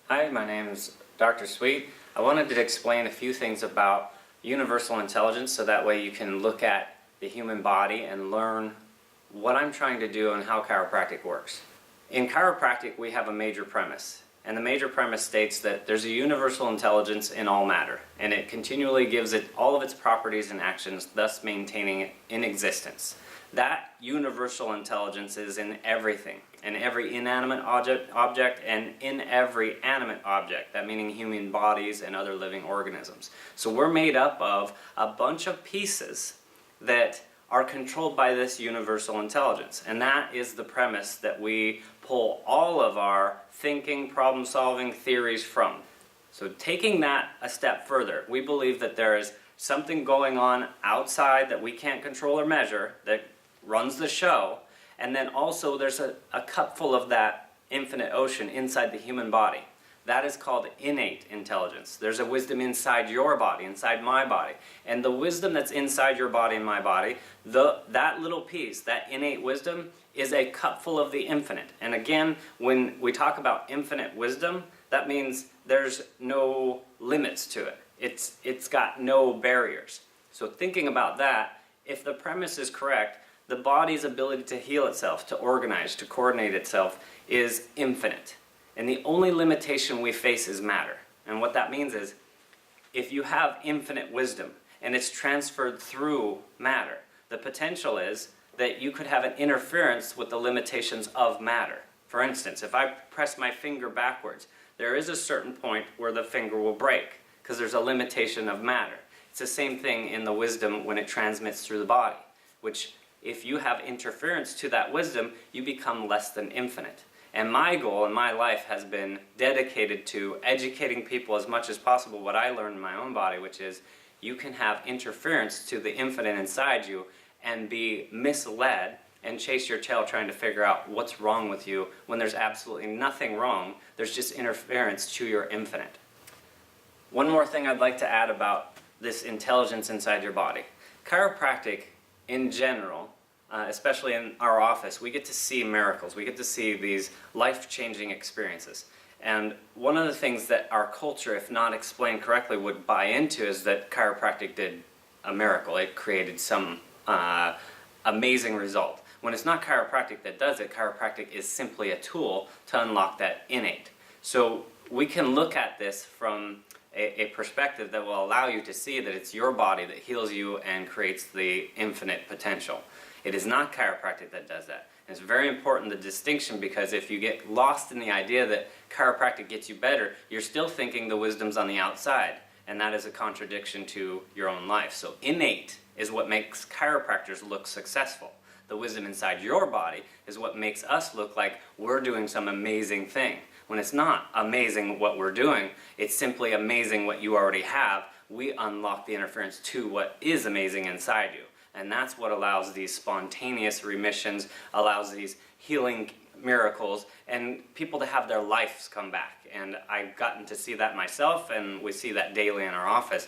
Hi, my name's Dr. Sweet. I wanted to explain a few things about universal intelligence so that way you can look at the human body and learn what I'm trying to do and how chiropractic works. In chiropractic, we have a major premise, and the major premise states that there's a universal intelligence in all matter, and it continually gives it all of its properties and actions, thus maintaining it in existence. That universal intelligence is in everything, in every inanimate object and in every animate object, that meaning human bodies and other living organisms. So we're made up of a bunch of pieces that are controlled by this universal intelligence, and that is the premise that we pull all of our thinking, problem-solving theories from. So taking that a step further, we believe that there is something going on outside that we can't control or measure that runs the show, and then also there's a cup full of that infinite ocean inside the human body. That is called innate intelligence. There's a wisdom inside your body, inside my body. And the wisdom that's inside your body and my body, that little piece, that innate wisdom, is a cup full of the infinite. And again, when we talk about infinite wisdom, that means there's no limits to it. It's got no barriers. So thinking about that, if the premise is correct, the body's ability to heal itself, to organize, to coordinate itself is infinite. And the only limitation we face is matter. And what that means is, if you have infinite wisdom and it's transferred through matter, the potential is that you could have an interference with the limitations of matter. For instance, if I press my finger backwards, there is a certain point where the finger will break because there's a limitation of matter. It's the same thing in the wisdom when it transmits through the body, which if you have interference to that wisdom, you become less than infinite. And my goal in my life has been dedicated to educating people as much as possible what I learned in my own body, which is you can have interference to the infinite inside you and be misled and chase your tail trying to figure out what's wrong with you when there's absolutely nothing wrong. There's just interference to your infinite. One more thing I'd like to add about this intelligence inside your body. Chiropractic in general, especially in our office, we get to see miracles. We get to see these life-changing experiences. And one of the things that our culture, if not explained correctly, would buy into is that chiropractic did a miracle. It created some amazing result. When it's not chiropractic that does it, chiropractic is simply a tool to unlock that innate. So we can look at this from a perspective that will allow you to see that it's your body that heals you and creates the infinite potential. It is not chiropractic that does that. And it's very important, the distinction, because if you get lost in the idea that chiropractic gets you better, you're still thinking the wisdom's on the outside, and that is a contradiction to your own life. So innate is what makes chiropractors look successful. The wisdom inside your body is what makes us look like we're doing some amazing thing. When it's not amazing what we're doing, it's simply amazing what you already have. We unlock the interference to what is amazing inside you. And that's what allows these spontaneous remissions, allows these healing miracles, and people to have their lives come back. And I've gotten to see that myself, and we see that daily in our office.